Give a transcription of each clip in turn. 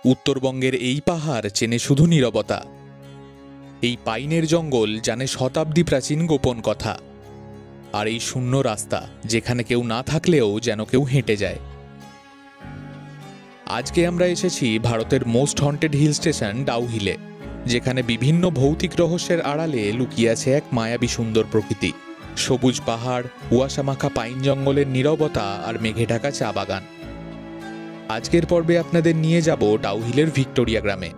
উত্তরবঙ্গের এই পাহাড় চেনে শুধু নীরবতা। এই পাইনের জঙ্গল জানে শতাব্দী প্রাচীন গোপন কথা। আর এই শূন্য রাস্তা যেখানে কেউ না থাকলেও যেন কেউ হেঁটে যায়। আজকে আমরা এসেছি ভারতের মোস্ট হন্টেড হিল স্টেশন ডাউহিলে, যেখানে বিভিন্ন ভৌতিক রহস্যের আড়ালে লুকিয়ে আছে এক মায়াবী সুন্দর প্রকৃতি। সবুজ পাহাড়, কুয়াশামাখা পাইন জঙ্গলের নীরবতা আর মেঘে ঢাকা চা বাগান। আজকের পর্বে আপনাদের নিয়ে যাব ডাউহিলের ভিক্টোরিয়া গ্রামে,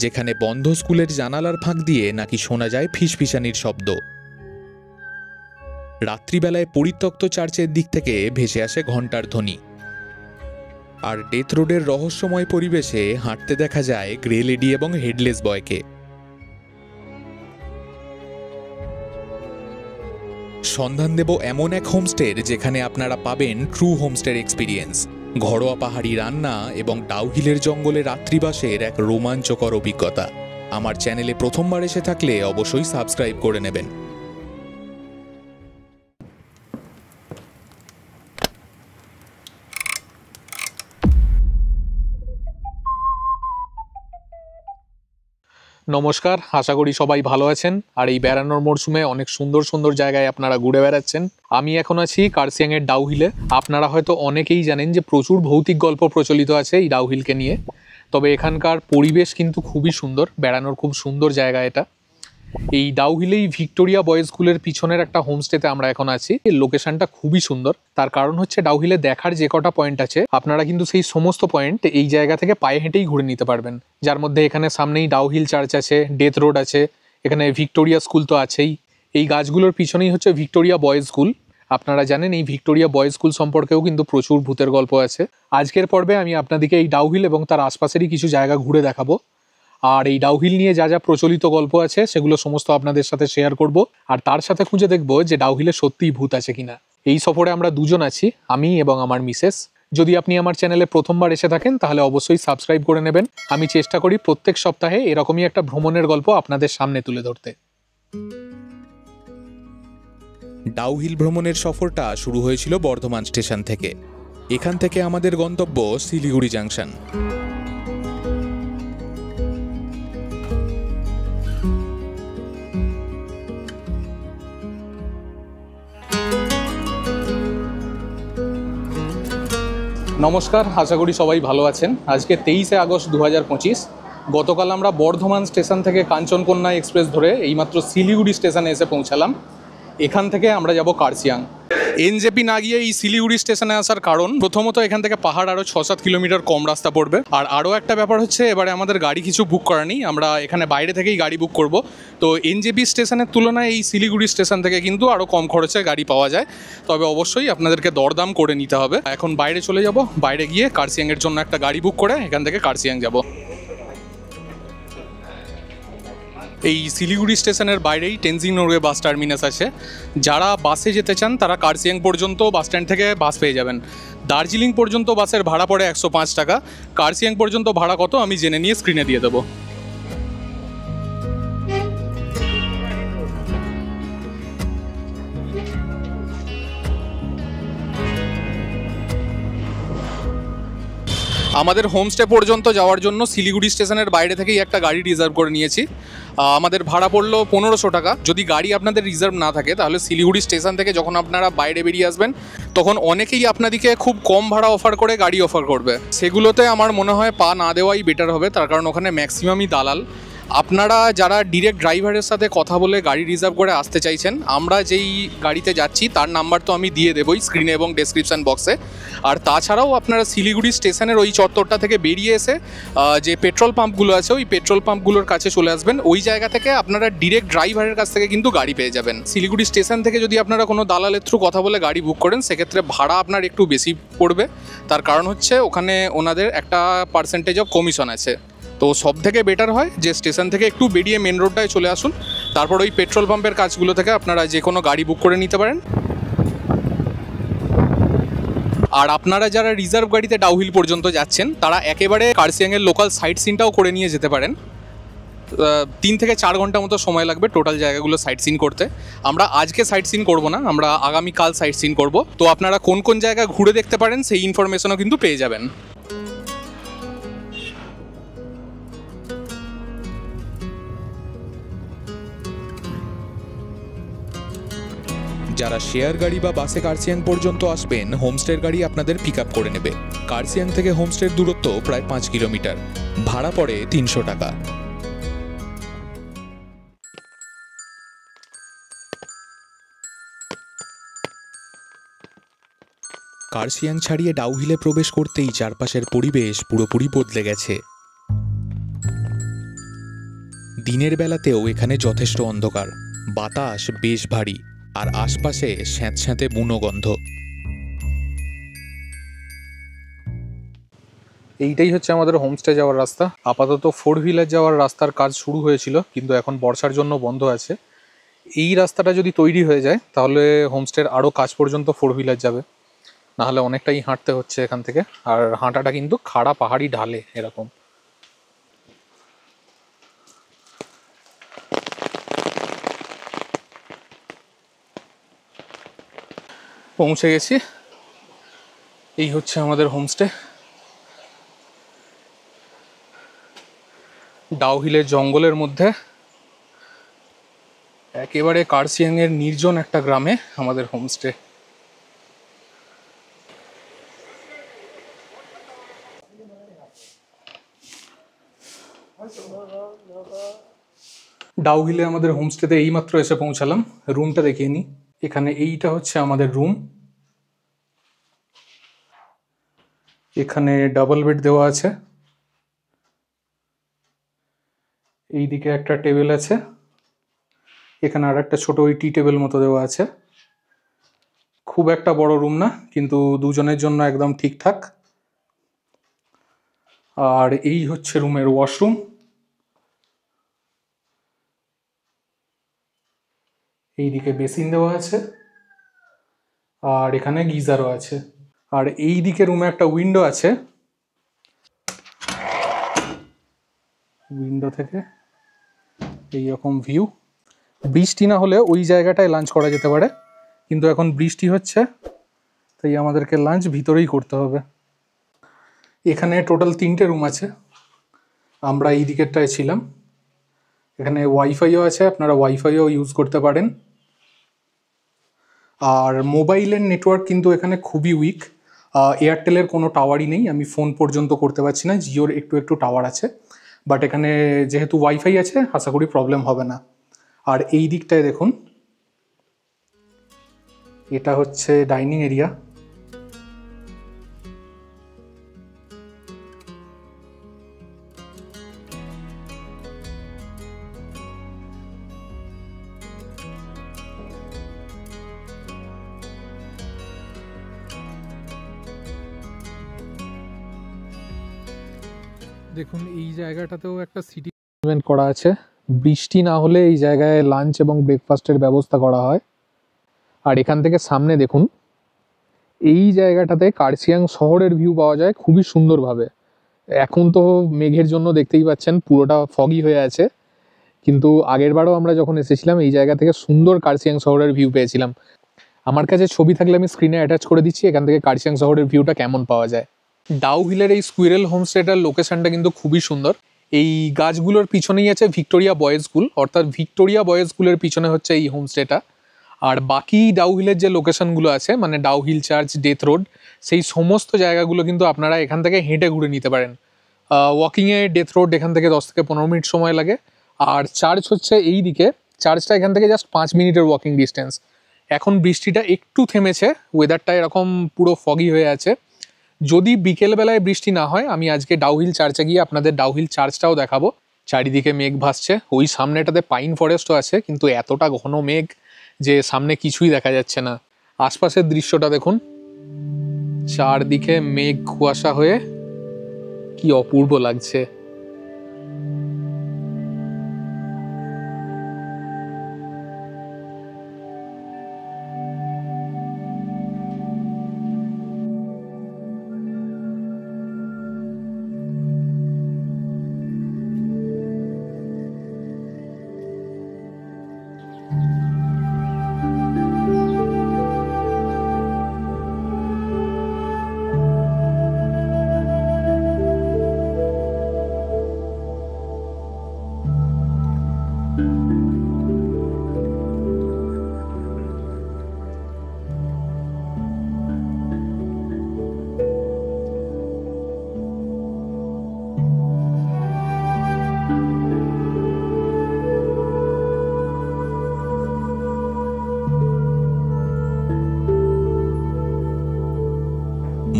যেখানে বন্ধ স্কুলের জানালার ফাঁক দিয়ে নাকি শোনা যায় ফিসফিসানির শব্দ। রাত্রিবেলায় পরিত্যক্ত চার্চের দিক থেকে ভেসে আসে ঘণ্টার ধ্বনি। আর ডেথ রোডের রহস্যময় পরিবেশে হাঁটতে দেখা যায় গ্রে লেডি এবং হেডলেস বয়কে। সন্ধান দেব এমন এক হোমস্টের যেখানে আপনারা পাবেন ট্রু হোমস্টের এক্সপিরিয়েন্স, ঘরোয়া পাহাড়ি রান্না এবং ডাউহিলের জঙ্গলে রাত্রিবাসের এক রোমাঞ্চকর অভিজ্ঞতা। আমার চ্যানেলে প্রথমবার এসে থাকলে অবশ্যই সাবস্ক্রাইব করে নেবেন। নমস্কার, আশা করি সবাই ভালো আছেন। আর এই বেড়ানোর মরশুমে অনেক সুন্দর সুন্দর জায়গায় আপনারা ঘুরে বেড়াচ্ছেন। আমি এখন আছি কার্সিয়াংয়ের ডাউহিলে। আপনারা হয়তো অনেকেই জানেন যে প্রচুর ভৌতিক গল্প প্রচলিত আছে এই ডাউহিলকে নিয়ে, তবে এখানকার পরিবেশ কিন্তু খুবই সুন্দর, বেড়ানোর খুব সুন্দর জায়গা এটা। এই ডাউহিলেই ভিক্টোরিয়া বয়েজ স্কুলের পিছনের একটা হোমস্টেতে আমরা এখন আছি। এই লোকেশনটা খুবই সুন্দর, তার কারণ হচ্ছে ডাউহিলে দেখার যে কটা পয়েন্ট আছে আপনারা কিন্তু সেই সমস্ত পয়েন্ট এই জায়গা থেকে পায়ে হেঁটেই ঘুরে নিতে পারবেন। যার মধ্যে এখানে সামনেই ডাউহিল চার্চ আছে, ডেথ রোড আছে, এখানে ভিক্টোরিয়া স্কুল তো আছেই। এই গাছগুলোর পিছনেই হচ্ছে ভিক্টোরিয়া বয়েজ স্কুল। আপনারা জানেন এই ভিক্টোরিয়া বয়েজ স্কুল সম্পর্কেও কিন্তু প্রচুর ভূতের গল্প আছে। আজকের পর্বে আমি আপনাদেরকে এই ডাউহিল এবং তার আশপাশেরই কিছু জায়গা ঘুরে দেখাবো। আর এই ডাউহিল নিয়ে যা যা প্রচলিত গল্প আছে সেগুলো সমস্ত আপনাদের সাথে শেয়ার করব। আর তার সাথে খুঁজে দেখব যে ডাউহিলে সত্যিই ভূত আছে কিনা। এই সফরে আমরা দুজন আছি, আমি এবং আমার মিসেস। যদি আপনি আমার চ্যানেলে প্রথমবার এসে থাকেন তাহলে অবশ্যই সাবস্ক্রাইব করে নেবেন। আমি চেষ্টা করি প্রত্যেক সপ্তাহে এরকমই একটা ভ্রমণের গল্প আপনাদের সামনে তুলে ধরতে। ডাউহিল ভ্রমণের সফরটা শুরু হয়েছিল বর্ধমান স্টেশন থেকে। এখান থেকে আমাদের গন্তব্য শিলিগুড়ি জাংশন। নমস্কার, আশা করি সবাই ভালো আছেন। আজকে 23শে আগস্ট 2025। গতকাল আমরা বর্ধমান স্টেশন থেকে কাঞ্চনকন্যা এক্সপ্রেস ধরে এইমাত্র শিলিগুড়ি স্টেশনে এসে পৌঁছালাম। এখান থেকে আমরা যাব কার্সিয়াং। এনজেপি না গিয়ে এই শিলিগুড়ি স্টেশনে আসার কারণ, প্রথমত এখান থেকে পাহাড় আরও 6-7 কিলোমিটার কম রাস্তা পড়বে। আর আরও একটা ব্যাপার হচ্ছে, এবারে আমাদের গাড়ি কিছু বুক করা নেই, আমরা এখানে বাইরে থেকেই গাড়ি বুক করব। তো এনজেপি স্টেশনের তুলনায় এই শিলিগুড়ি স্টেশন থেকে কিন্তু আরও কম খরচে গাড়ি পাওয়া যায়, তবে অবশ্যই আপনাদেরকে দরদাম করে নিতে হবে। এখন বাইরে চলে যাব, বাইরে গিয়ে কার্সিয়াংয়ের জন্য একটা গাড়ি বুক করে এখান থেকে কার্সিয়াং যাব। এই শিলিগুড়ি স্টেশনের বাইরেই টেনজিং নরওয়ে বাস টার্মিনাস আছে। যারা বাসে যেতে চান তারা কার্সিয়াং পর্যন্ত বাস স্ট্যান্ড থেকে বাস পেয়ে যাবেন। দার্জিলিং পর্যন্ত বাসের ভাড়া পড়ে 105 টাকা। কার্সিয়াং পর্যন্ত ভাড়া কত আমি জেনে নিয়ে স্ক্রিনে দিয়ে দেবো। আমাদের হোমস্টে পর্যন্ত যাওয়ার জন্য শিলিগুড়ি স্টেশনের বাইরে থেকেই একটা গাড়ি রিজার্ভ করে নিয়েছি। আমাদের ভাড়া পড়লো 1500 টাকা। যদি গাড়ি আপনাদের রিজার্ভ না থাকে তাহলে শিলিগুড়ি স্টেশন থেকে যখন আপনারা বাইরে বেরিয়ে আসবেন তখন অনেকেই আপনাদেরকে খুব কম ভাড়া অফার করে গাড়ি অফার করবে। সেগুলোতে আমার মনে হয় পা না দেওয়াই বেটার হবে, তার কারণ ওখানে ম্যাক্সিমামই দালাল। আপনারা যারা ডিরেক্ট ড্রাইভারের সাথে কথা বলে গাড়ি রিজার্ভ করে আসতে চাইছেন, আমরা যেই গাড়িতে যাচ্ছি তার নাম্বার তো আমি দিয়ে দেবই স্ক্রিনে এবং ডেসক্রিপশান বক্সে। আর তাছাড়াও আপনারা শিলিগুড়ি স্টেশনের ওই চত্বরটা থেকে বেরিয়ে এসে যে পেট্রোল পাম্পগুলো আছে ওই পেট্রোল পাম্পগুলোর কাছে চলে আসবেন। ওই জায়গা থেকে আপনারা ডিরেক্ট ড্রাইভারের কাছ থেকে কিন্তু গাড়ি পেয়ে যাবেন। শিলিগুড়ি স্টেশন থেকে যদি আপনারা কোনো দালালের থ্রু কথা বলে গাড়ি বুক করেন সেক্ষেত্রে ভাড়া আপনার একটু বেশি পড়বে, তার কারণ হচ্ছে ওখানে ওনাদের একটা পার্সেন্টেজ অফ কমিশন আছে। তো সব থেকে বেটার হয় যে স্টেশন থেকে একটু বেরিয়ে মেন রোডটায় চলে আসুন, তারপর ওই পেট্রোল পাম্পের কাজগুলো থেকে আপনারা যে কোনো গাড়ি বুক করে নিতে পারেন। আর আপনারা যারা রিজার্ভ গাড়িতে ডাউহিল পর্যন্ত যাচ্ছেন তারা একেবারে কার্সিয়াংয়ের লোকাল সাইট সিনটাও করে নিয়ে যেতে পারেন। 3 থেকে 4 ঘন্টা মতো সময় লাগবে টোটাল জায়গাগুলো সাইট সিন করতে। আমরা আজকে সাইট সিন করবো না, আমরা আগামীকাল সাইট সিন করবো। তো আপনারা কোন কোন জায়গা ঘুরে দেখতে পারেন সেই ইনফরমেশনও কিন্তু পেয়ে যাবেন। যারা শেয়ার গাড়ি বা বাসে কার্সিয়াং পর্যন্ত আসবেন, হোমস্টের গাড়ি আপনাদের পিক আপ করে নেবে। কার্সিয়াং থেকে হোমস্টের দূরত্ব প্রায় 5 কিলোমিটার। ভাড়া পড়ে 300 টাকা। কার্সিয়াং ছাড়িয়ে ডাউহিলে প্রবেশ করতেই চারপাশের পরিবেশ পুরোপুরি বদলে গেছে। দিনের বেলাতেও এখানে যথেষ্ট অন্ধকার, বাতাস বেশ ভারী, আর আশপাশে স্যাঁতস্যাঁতে বুনো গন্ধ। এইটাই হচ্ছে আমাদের হোমস্টে যাওয়ার রাস্তা। আপাতত 4 হুইলার যাওয়ার রাস্তার কাজ শুরু হয়েছিল, কিন্তু এখন বর্ষার জন্য বন্ধ আছে। এই রাস্তাটা যদি তৈরি হয়ে যায় তাহলে হোমস্টের আরও কাজ পর্যন্ত 4 হুইলার যাবে, নাহলে অনেকটাই হাঁটতে হচ্ছে এখান থেকে। আর হাঁটাটা কিন্তু খাড়া পাহাড়ি ঢালে এরকম। পৌঁছে গেছি। এই হচ্ছে আমাদের হোমস্টে। ডাউহিলের জঙ্গলের মধ্যে একেবারে কার্সিয়াংয়ের নির্জন একটা গ্রামে আমাদের হোমস্টে। ডাউহিলে আমাদের হোমস্টেতে এইমাত্র এসে পৌঁছালাম। রুমটা দেখিয়ে নিই। এখানে এইটা হচ্ছে আমাদের রুম। এখানে ডাবল বেড দেওয়া আছে। এইদিকে একটা টেবিল আছে। এখানে আর একটা ছোট ওই টি টেবিল মতো দেওয়া আছে। খুব একটা বড় রুম না, কিন্তু দুজনের জন্য একদম ঠিকঠাক। আর এই হচ্ছে রুমের ওয়াশরুম। এইদিকে বেসিন দেওয়া আছে, আর এখানে গিজারও আছে। আর এই দিকে রুমে একটা উইন্ডো আছে। উইন্ডো থেকে এইরকম ভিউ। বৃষ্টি না হলে ওই জায়গাটায় লাঞ্চ করা যেতে পারে, কিন্তু এখন বৃষ্টি হচ্ছে, তাই আমাদেরকে লাঞ্চ ভিতরেই করতে হবে। এখানে টোটাল 3টে রুম আছে। আমরা এই দিকেরটায় ছিলাম। এখানে ওয়াইফাইও আছে, আপনারা ওয়াইফাইও ইউজ করতে পারেন। আর মোবাইলের নেটওয়ার্ক কিন্তু এখানে খুবই উইক। এয়ারটেলের কোনো টাওয়ারই নেই, আমি ফোন পর্যন্ত করতে পারছি না। জিওর একটু একটু টাওয়ার আছে, বাট এখানে যেহেতু ওয়াইফাই আছে আশা করি প্রবলেম হবে না। আর এই দিকটায় দেখুন, এটা হচ্ছে ডাইনিং এরিয়া। দেখুন এই জায়গাটাতেও একটা সিটি ইভেন্ট করা আছে। বৃষ্টি না হলে এই জায়গায় লাঞ্চ এবং ব্রেকফাস্টের ব্যবস্থা করা হয়। আর এখান থেকে সামনে দেখুন, এই জায়গাটাতে কার্সিয়াং শহরের ভিউ পাওয়া যায় খুবই সুন্দরভাবে। এখন তো মেঘের জন্য দেখতেই পাচ্ছেন পুরোটা ফগি হয়ে আছে, কিন্তু আগের বারও আমরা যখন এসেছিলাম এই জায়গা থেকে সুন্দর কার্সিয়াং শহরের ভিউ পেয়েছিলাম। আমার কাছে ছবি থাকলে আমি স্ক্রিনে অ্যাটাচ করে দিচ্ছি, এখান থেকে কার্সিয়াং শহরের ভিউটা কেমন পাওয়া যায়। ডাউহিলের এই স্কুইরেল হোমস্টেটার লোকেশনটা কিন্তু খুবই সুন্দর। এই গাছগুলোর পিছনেই আছে ভিক্টোরিয়া বয়েজ স্কুল, অর্থাৎ ভিক্টোরিয়া বয়েজ স্কুলের পিছনে হচ্ছে এই হোমস্টেটা। আর বাকি ডাউহিলের যে লোকেশনগুলো আছে, মানে ডাউহিল চার্চ, ডেথ রোড, সেই সমস্ত জায়গাগুলো কিন্তু আপনারা এখান থেকে হেঁটে ঘুরে নিতে পারেন। ওয়াকিংয়ে ডেথ রোড এখান থেকে 10 থেকে 15 মিনিট সময় লাগে। আর চার্চ হচ্ছে এই দিকে, চার্চটা এখান থেকে জাস্ট 5 মিনিটের ওয়াকিং ডিস্টেন্স। এখন বৃষ্টিটা একটু থেমেছে, ওয়েদারটা এরকম পুরো ফগি হয়ে আছে। যদি বিকেলবেলায় বৃষ্টি না হয়, আমি আজকে ডাউহিল চার্চে গিয়ে আপনাদের ডাউহিল চার্চটাও দেখাবো। চারিদিকে মেঘ ভাসছে, ওই সামনেটাতে পাইন ফরেস্টও আছে, কিন্তু এতটা ঘন মেঘ যে সামনে কিছুই দেখা যাচ্ছে না। আশপাশের দৃশ্যটা দেখুন, চারদিকে মেঘ কুয়াশা হয়ে কি অপূর্ব লাগছে।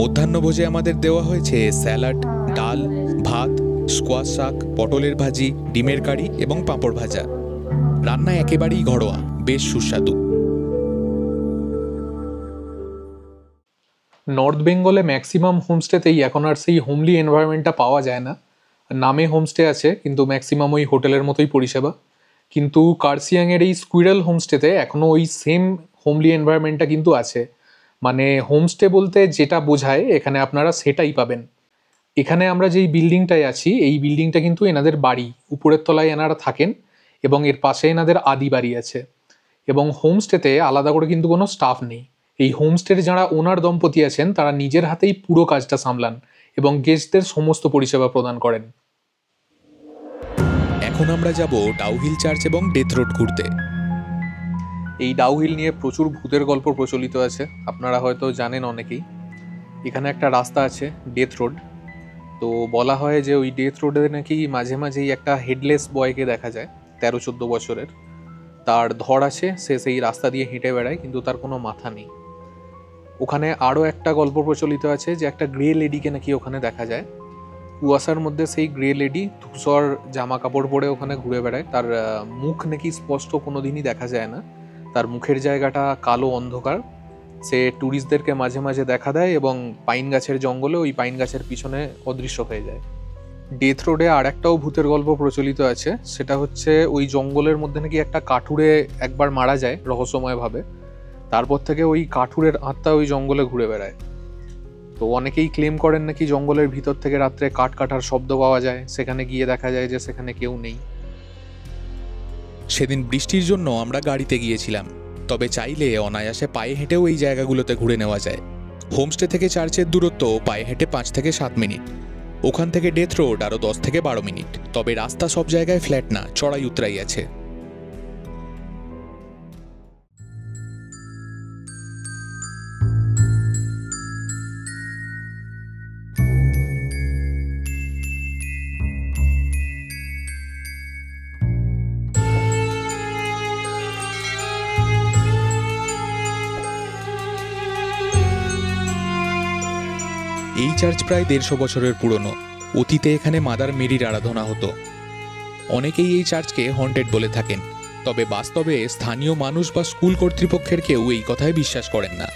মধ্যাহ্নভোজে আমাদের দেওয়া হয়েছে স্যালাড, ডাল, ভাত, স্কোয়াশ শাক, পটলের ভাজি, ডিমের কারি এবং পাঁপড় ভাজা। রান্না একেবারেই ঘরোয়া, বেশ সুস্বাদু। নর্থ বেঙ্গলে ম্যাক্সিমাম হোমস্টেতেই এখন আর সেই হোমলি এনভায়রনমেন্টটা পাওয়া যায় না। নামে হোমস্টে আছে, কিন্তু ম্যাক্সিমাম ওই হোটেলের মতোই পরিষেবা। কিন্তু কার্সিয়াংয়ের এই স্কুইরাল হোমস্টেতে এখনও ওই সেম হোমলি এনভায়রনমেন্টটা কিন্তু আছে। মানে হোমস্টে বলতে যেটা বোঝায় এখানে আপনারা সেটাই পাবেন। এখানে আমরা যেই বিল্ডিংটায় আছি, এই বিল্ডিংটা কিন্তু এনাদের বাড়ি, উপরের তলায় এনারা থাকেন এবং এর পাশে এনাদের আদি বাড়ি আছে। এবং হোমস্টেতে আলাদা করে কিন্তু কোনো স্টাফ নেই। এই হোমস্টের যারা ওনার দম্পতি আছেন তারা নিজের হাতেই পুরো কাজটা সামলান এবং গেস্টদের সমস্ত পরিষেবা প্রদান করেন। এখন আমরা যাব ডাউহিল চার্চ এবং ডেথ রোড ঘুরতে। এই ডাউহিল নিয়ে প্রচুর ভূতের গল্প প্রচলিত আছে, আপনারা হয়তো জানেন অনেকেই। এখানে একটা রাস্তা আছে ডেথ রোড, তো বলা হয় যে ওই ডেথ রোডে নাকি মাঝে মাঝেই একটা হেডলেস বয়কে দেখা যায়, 13-14 বছরের। তার ধর আছে, সে সেই রাস্তা দিয়ে হেঁটে বেড়ায়, কিন্তু তার কোনো মাথা নেই। ওখানে আরও একটা গল্প প্রচলিত আছে যে একটা গ্রে লেডিকে নাকি ওখানে দেখা যায়। কুয়াশার মধ্যে সেই গ্রে লেডি ধূসর জামা কাপড় পরে ওখানে ঘুরে বেড়ায়। তার মুখ নাকি স্পষ্ট কোনো দিনই দেখা যায় না, তার মুখের জায়গাটা কালো অন্ধকার। সে ট্যুরিস্টদেরকে মাঝে মাঝে দেখা দেয় এবং পাইন গাছের জঙ্গলে ওই পাইন গাছের পিছনে অদৃশ্য হয়ে যায়। ডেথ রোডে আর একটাও ভূতের গল্প প্রচলিত আছে, সেটা হচ্ছে ওই জঙ্গলের মধ্যে নাকি একটা কাঠুরে একবার মারা যায় রহস্যময়ভাবে। তারপর থেকে ওই কাঠুরের আত্মা ওই জঙ্গলে ঘুরে বেড়ায়। তো অনেকেই ক্লেম করেন নাকি জঙ্গলের ভিতর থেকে রাত্রে কাঠ কাটার শব্দ পাওয়া যায়, সেখানে গিয়ে দেখা যায় যে সেখানে কেউ নেই। সেদিন বৃষ্টির জন্য আমরা গাড়িতে গিয়েছিলাম, তবে চাইলে অনায়াসে পায়ে হেঁটেও এই জায়গাগুলোতে ঘুরে নেওয়া যায়। হোমস্টে থেকে চার্চের দূরত্ব পায়ে হেঁটে 5 থেকে 7 মিনিট। ওখান থেকে ডেথ রোড আরও 10 থেকে 12 মিনিট। তবে রাস্তা সব জায়গায় ফ্ল্যাট না, চড়াই উতরাই আছে। এই চার্চ প্রায় 150 বছরের পুরনো। অতীতে এখানে মাদার মেরির আরাধনা হতো। অনেকেই এই চার্চকে হন্টেড বলে থাকেন, তবে বাস্তবে স্থানীয় মানুষ বা স্কুল কর্তৃপক্ষের কেউ এই কথায় বিশ্বাস করেন না।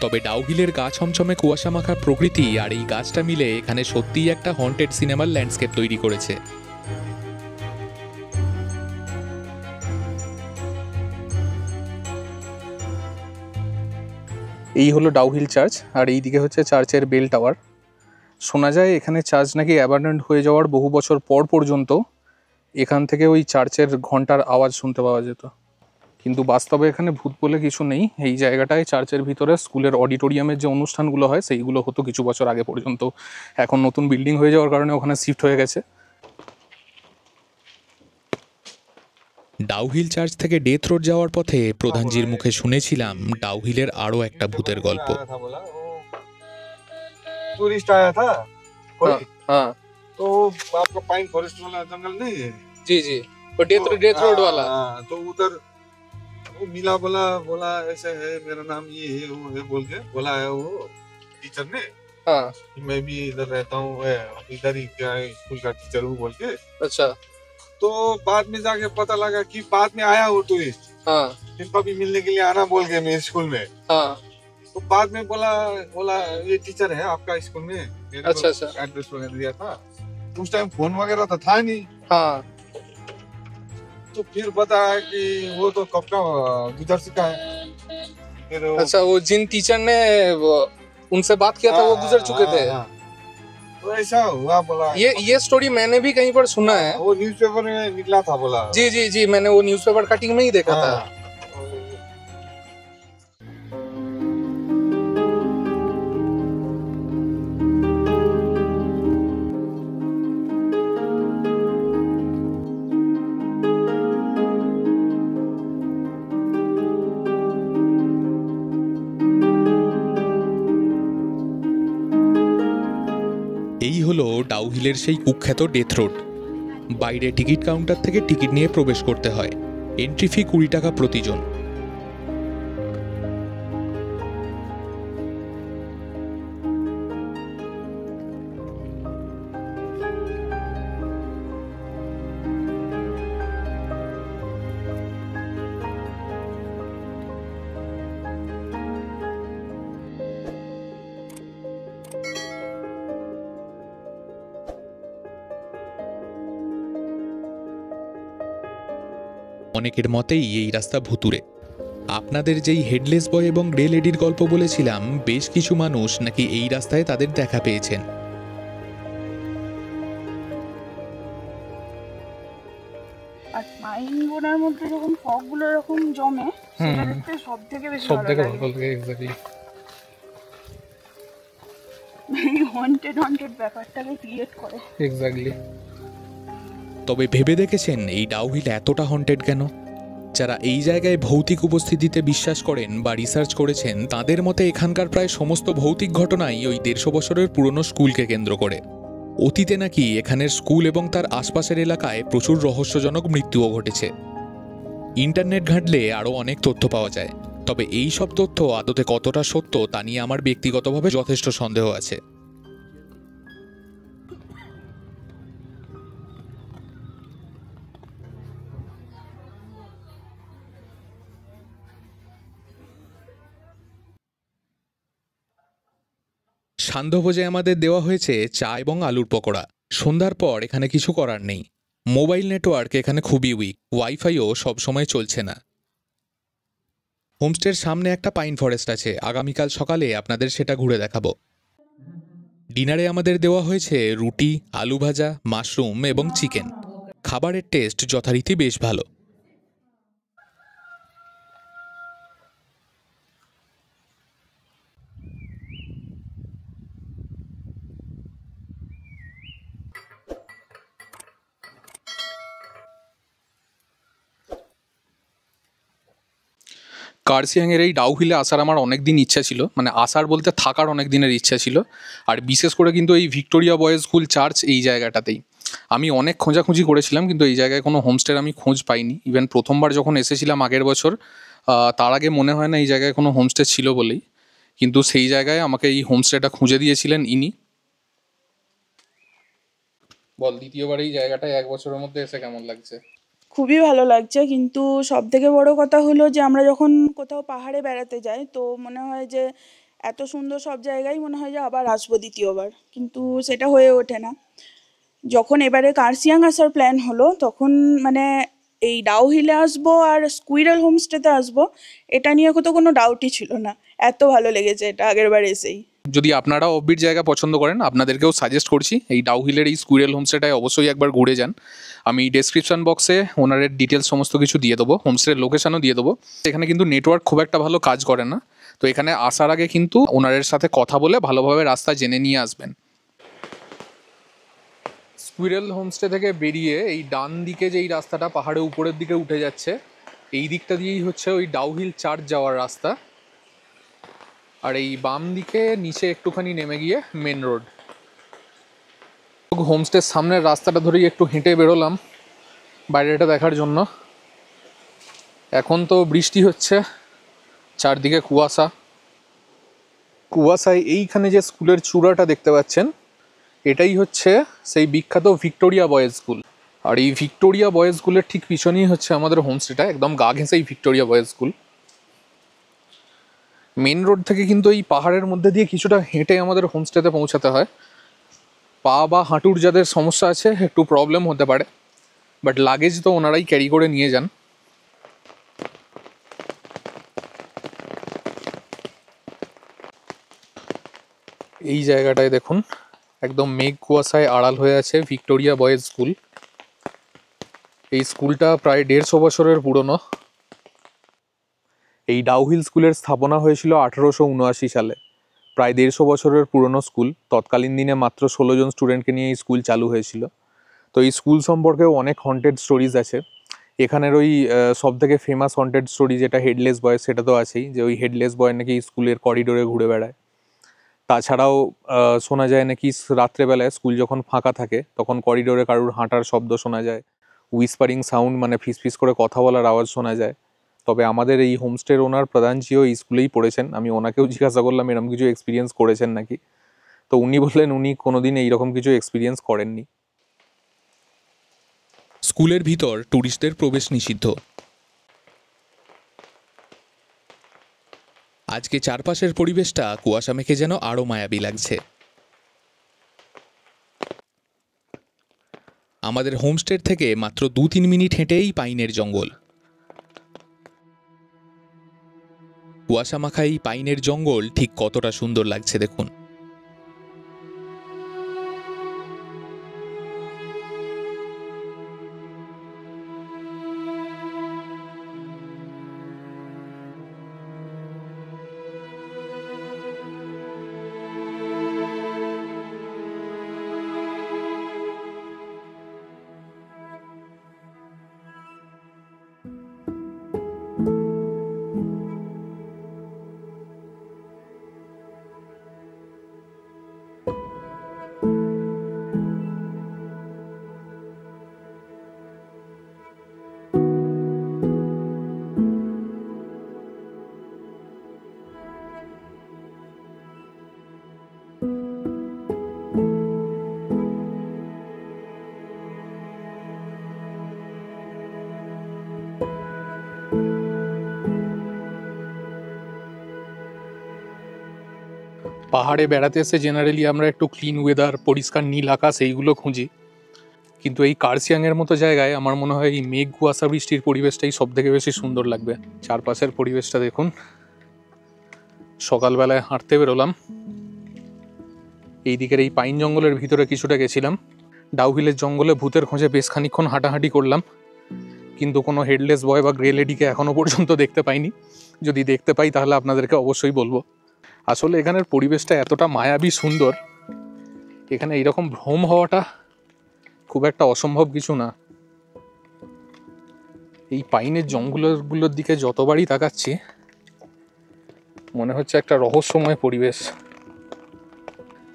তবে ডাউহিলের গা ছমছমে কুয়াশা মাখা প্রকৃতি আর এই গাছটা মিলে এখানে সত্যিই একটা হন্টেড সিনেমার ল্যান্ডস্কেপ তৈরি করেছে। এই হলো ডাউহিল চার্চ, আর এই দিকে হচ্ছে চার্চের বেল টাওয়ার। শোনা যায় এখানে চার্চ নাকি অ্যাবান্ডন্ড হয়ে যাওয়ার বহু বছর পর পর্যন্ত এখান থেকে ওই চার্চের ঘন্টার আওয়াজ শুনতে পাওয়া যেত। কিন্তু বাস্তবে এখানে ভূত বলে কিছু নেই। এই জায়গাটায় চার্চের ভিতরে স্কুলের অডিটোরিয়ামের যে অনুষ্ঠানগুলো হয় সেইগুলো হতো কিছু বছর আগে পর্যন্ত। এখন নতুন বিল্ডিং হয়ে যাওয়ার কারণে ওখানে শিফট হয়ে গেছে। ডাউহিল চার্চ থেকে ডেথ রোড যাওয়ার পথে প্রধানজির মুখে শুনেছিলাম ডাউহিলের আরও একটা ভূতের গল্প। टूरिस्ट आया था कोई, हाँ तो आपका पाइन फॉरेस्ट वाला जंगल नहीं है जी जी, वो डेथ रोड वाला। तो उधर वो मिला, बोला ऐसे है, मेरा नाम ये है वो है बोल के बोला है वो टीचर ने। हाँ मैं भी इधर रहता हूँ, इधर ही क्या स्कूल का टीचर हूँ बोल के। अच्छा। तो बाद में जाके पता लगा कि बाद में आया वो टूरिस्ट, हाँ फिर कभी मिलने के लिए आना बोल के मेरे स्कूल में। हाँ तो बाद में बोला ये टीचर है आपका स्कूल में। अच्छा अच्छा, एड्रेस वगैरह दिया था। उस टाइम फोन वगैरह तो था नहीं। हाँ तो फिर पता है कि वो तो कब का गुजर चुका है। फिर अच्छा, वो जिन टीचर ने उनसे बात किया था वो गुजर चुके थे। तो ऐसा हुआ बोला। ये स्टोरी मैंने भी कहीं पर सुना है। वो न्यूज़पेपर में निकला था बोला। जी जी जी, मैंने वो न्यूज़पेपर कटिंग में ही देखा था। এই হলো ডাউহিলের সেই কুখ্যাত ডেথ রোড। বাইরে টিকিট কাউন্টার থেকে টিকিট নিয়ে প্রবেশ করতে হয়। এন্ট্রি ফি 20 টাকা প্রতিজন। অনেকের মতেই এই রাস্তা ভুতুড়ে। আপনাদের যেই হেডলেস বয় এবং গ্রে লেডির গল্প বলেছিলাম, বেশ কিছু মানুষ নাকি এই রাস্তায় তাদের দেখা পেয়েছেন। আর পাইন বোনার মধ্যে যখন ফগগুলো এরকম জমে সেটা দেখতে সব থেকে বেশি ভালো লাগে। এক্স্যাক্টলি এই হন্টেড ব্যাপারটাকে ক্রিয়েট করে। এক্স্যাক্টলি। তবে ভেবে দেখেছেন এই ডাউহিল এতটা হন্টেড কেন? যারা এই জায়গায় ভৌতিক উপস্থিতিতে বিশ্বাস করেন বা রিসার্চ করেছেন, তাদের মতে এখানকার প্রায় সমস্ত ভৌতিক ঘটনাই ওই 150 বছরের পুরনো স্কুলকে কেন্দ্র করে। অতীতে নাকি এখানের স্কুল এবং তার আশপাশের এলাকায় প্রচুর রহস্যজনক মৃত্যুও ঘটেছে। ইন্টারনেট ঘাঁটলে আরও অনেক তথ্য পাওয়া যায়, তবে এই সব তথ্য আদতে কতটা সত্য তা নিয়ে আমার ব্যক্তিগতভাবে যথেষ্ট সন্দেহ আছে। সান্ধ্যভোজে আমাদের দেওয়া হয়েছে চা এবং আলুর পকোড়া। সন্ধ্যার পর এখানে কিছু করার নেই। মোবাইল নেটওয়ার্ক এখানে খুবই উইক, ওয়াইফাইও সবসময় চলছে না। হোমস্টের সামনে একটা পাইন ফরেস্ট আছে, আগামীকাল সকালে আপনাদের সেটা ঘুরে দেখাবো। ডিনারে আমাদের দেওয়া হয়েছে রুটি, আলু ভাজা, মাশরুম এবং চিকেন। খাবারের টেস্ট যথারীতি বেশ ভালো। কার্সিয়াংয়ের এই ডাউহিলে আসার আমার অনেক দিন ইচ্ছা ছিল, মানে আসার বলতে থাকার অনেক দিনের ইচ্ছা ছিল। আর বিশেষ করে কিন্তু এই ভিক্টোরিয়া বয়েজ স্কুল চার্চ এই জায়গাটাতেই আমি অনেক খোঁজাখুঁজি করেছিলাম, কিন্তু এই জায়গায় কোনো হোমস্টের আমি খোঁজ পাইনি। ইভেন প্রথমবার যখন এসেছিলাম আগের বছর, তার আগে মনে হয় না এই জায়গায় কোনো হোমস্টে ছিল বলেই, কিন্তু সেই জায়গায় আমাকে এই হোমস্টেটা খুঁজে দিয়েছিলেন ইনি। বল, দ্বিতীয়বার এই জায়গাটায় 1 বছরের মধ্যে এসে কেমন লাগছে? খুবই ভালো লাগছে, কিন্তু সব থেকে বড় কথা হলো যে আমরা যখন কোথাও পাহাড়ে বেড়াতে যাই তো মনে হয় যে এত সুন্দর সব জায়গায় মনে হয় যে আবার আসবো দ্বিতীয়বার, কিন্তু সেটা হয়ে ওঠে না। যখন এবারে কার্সিয়াং আসার প্ল্যান হলো তখন মানে এই ডাউহিলে আসবো আর স্কুইরেল হোমস্টেতে আসবো এটা নিয়ে তো কোনো ডাউটই ছিল না। এত ভালো লেগেছে এটা আগের বার এসেই। যদি আপনারা অফবিট জায়গা পছন্দ করেন, আপনাদেরকেও সাজেস্ট করছি এই ডাউহিলের এই স্কুইরেল হোমস্টেটায় অবশ্যই একবার ঘুরে যান। আমি ডেসক্রিপশন বক্সে ওনারের ডিটেলস সমস্ত কিছু দিয়ে দেবো, হোমস্টের লোকেশানও দিয়ে দেবো। এখানে কিন্তু নেটওয়ার্ক খুব একটা ভালো কাজ করে না, তো এখানে আসার আগে কিন্তু ওনারের সাথে কথা বলে ভালোভাবে রাস্তা জেনে নিয়ে আসবেন। স্কুইরেল হোমস্টে থেকে বেরিয়ে এই ডান দিকে যেই রাস্তাটা পাহাড়ের উপরের দিকে উঠে যাচ্ছে, এই দিকটা দিয়েই হচ্ছে ওই ডাউহিল চার্চ যাওয়ার রাস্তা। আর এই বাম দিকে নিচে একটুখানি নেমে গিয়ে মেন রোড। হোমস্টের সামনের রাস্তাটা ধরেই একটু হেঁটে বেরোলাম বাইরেটা দেখার জন্য। এখন তো বৃষ্টি হচ্ছে, চারদিকে কুয়াশায় এইখানে যে স্কুলের চূড়াটা দেখতে পাচ্ছেন, এটাই হচ্ছে সেই বিখ্যাত ভিক্টোরিয়া বয়েজ স্কুল। আর এই ভিক্টোরিয়া বয়েজ স্কুলের ঠিক পিছনেই হচ্ছে আমাদের হোমস্টেটা, একদম গা ঘেঁষেই Victoria boys school. Main road থেকে কিন্তু এই পাহাড়ের মধ্যে দিয়ে কিছুটা হেঁটে আমাদের হোমস্টেতে পৌঁছাতে হয়। পা বা হাঁটুর যাদের সমস্যা আছে একটু প্রবলেম হতে পারে, বাট লাগেজ তো ওনারাই ক্যারি করে নিয়ে যান। এই জায়গাটায় দেখুন একদম মেঘ কুয়াশায় আড়াল হয়ে আছে ভিক্টোরিয়া বয়েজ স্কুল। এই স্কুলটা প্রায় 150 বছরের পুরনো। এই ডাউহিল স্কুলের স্থাপনা হয়েছিল 1879 সালে। প্রায় 150 বছরের পুরনো স্কুল। তৎকালীন দিনে মাত্র 16 জন স্টুডেন্টকে নিয়ে এই স্কুল চালু হয়েছিল। তো এই স্কুল সম্পর্কেও অনেক হন্টেড স্টোরিজ আছে। এখানের ওই সব থেকে ফেমাস হন্টেড স্টোরি যেটা হেডলেস বয়, সেটা তো আছেই, যে ওই হেডলেস বয় নাকি স্কুলের করিডোরে ঘুরে বেড়ায়। তাছাড়াও শোনা যায় নাকি রাত্রেবেলায় স্কুল যখন ফাঁকা থাকে তখন করিডোরে কারুর হাঁটার শব্দ শোনা যায়, উইসপারিং সাউন্ড মানে ফিসফিস করে কথা বলার আওয়াজ শোনা যায়। তবে আমাদের এই হোমস্টের ওনার প্রধান জিও এই স্কুলেই পড়েছেন। আমি ওনাকেও জিজ্ঞাসা করলাম এরকম কিছু এক্সপিরিয়েন্স করেছেন নাকি, তো উনি বললেন উনি কোনোদিন এইরকম কিছু এক্সপিরিয়েন্স করেননি। স্কুলের ভিতর ট্যুরিস্টদের প্রবেশ নিষিদ্ধ। আজকে চারপাশের পরিবেশটা কুয়াশা মেখে যেন আরও মায়াবী লাগছে। আমাদের হোমস্টের থেকে মাত্র 2-3 মিনিট হেঁটেই পাইনের জঙ্গল। কুয়াশা মাখা এই পাইনের জঙ্গল ঠিক কতটা সুন্দর লাগছে দেখুন। পাহাড়ে বেড়াতে এসে জেনারেলি আমরা একটু ক্লিন ওয়েদার, পরিষ্কার নীল আকাশ এইগুলো খুঁজি, কিন্তু এই কার্সিয়াংয়ের মতো জায়গায় আমার মনে হয় এই মেঘ কুয়াশা বৃষ্টির পরিবেশটাই সব থেকে বেশি সুন্দর লাগবে। চারপাশের পরিবেশটা দেখুন। সকালবেলায় হাঁটতে বেরোলাম, এই দিকের এই পাইন জঙ্গলের ভিতরে কিছুটা গেছিলাম। ডাউহিলের জঙ্গলে ভূতের খোঁজে বেশ খানিকক্ষণ হাঁটাহাঁটি করলাম, কিন্তু কোনো হেডলেস বয় বা গ্রে লেডিকে এখনো পর্যন্ত দেখতে পাইনি। যদি দেখতে পাই তাহলে আপনাদেরকে অবশ্যই বলবো। আসলে এখানের পরিবেশটা এতটা মায়াবী সুন্দর, এখানে এইরকম ভ্রম হওয়াটা খুব একটা অসম্ভব কিছু না। এই পাইনের জঙ্গলগুলোর দিকে যতবারই তাকাচ্ছি মনে হচ্ছে একটা রহস্যময় পরিবেশ।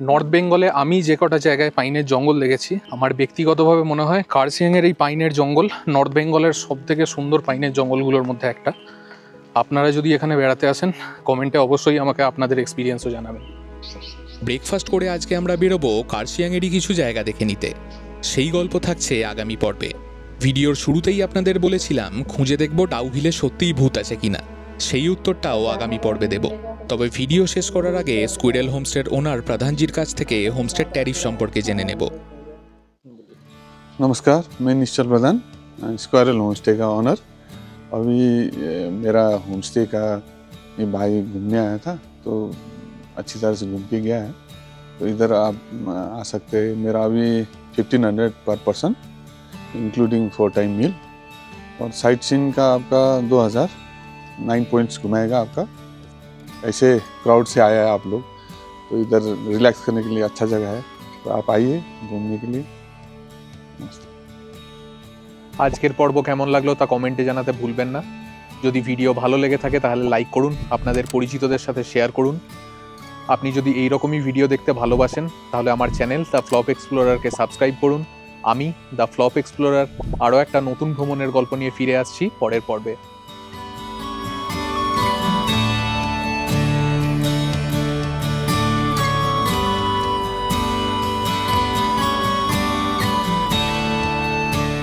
নর্থ বেঙ্গলে আমি যে কটা জায়গায় পাইনের জঙ্গল দেখেছি, আমার ব্যক্তিগতভাবে মনে হয় কার্সিয়াংয়ের এই পাইনের জঙ্গল নর্থ বেঙ্গলের সব থেকে সুন্দর পাইনের জঙ্গলগুলোর মধ্যে একটা। আপনারা যদি এখানে বেড়াতে আসেন, কমেন্টে অবশ্যই আমাকে আপনাদের এক্সপিরিয়েন্সও জানাবেন। ব্রেকফাস্ট করে আজকে আমরা বেরোবো কার্সিয়াংয়েরই কিছু জায়গা দেখে নিতে। সেই গল্প থাকছে আগামী পর্বে। ভিডিওর শুরুতেই আপনাদের বলেছিলাম খুঁজে দেখব ডাউহিলে সত্যিই ভূত আছে কিনা, সেই উত্তরটাও আগামী পর্বে দেব। তবে ভিডিও শেষ করার আগে স্কুইরেল হোমস্টের ওনার প্রধানজির কাছ থেকে হোমস্টের ট্যারিফ সম্পর্কে জেনে নেব। नमस्कार, मैं निश्चल प्रधान, स्क्वायरल होमस्टे का ऑनर। अभी मेरा होमस्टे का ये भाई घूमने आया था, तो अच्छी तरह से घूम के गया है। तो इधर आप आ सकते हैं। मेरा अभी 1500 पर पर्सन इंक्लूडिंग 4 टाइम मील, और साइट सीन का आपका 2000, 9 पॉइंट्स घुमाएगा आपका। ऐसे क्राउड से आया है आप लोग, तो इधर रिलैक्स करने के लिए अच्छा जगह है, तो आप आइए घूमने के लिए। আজকের পর্ব কেমন লাগলো তা কমেন্টে জানাতে ভুলবেন না। যদি ভিডিও ভালো লেগে থাকে তাহলে লাইক করুন, আপনাদের পরিচিতদের সাথে শেয়ার করুন। আপনি যদি এইরকমই ভিডিও দেখতে ভালোবাসেন তাহলে আমার চ্যানেল দ্য ফ্লপ এক্সপ্লোরারকে সাবস্ক্রাইব করুন। আমি দ্য ফ্লপ এক্সপ্লোরার আরও একটা নতুন ভ্রমণের গল্প নিয়ে ফিরে আসছি পরের পর্বে।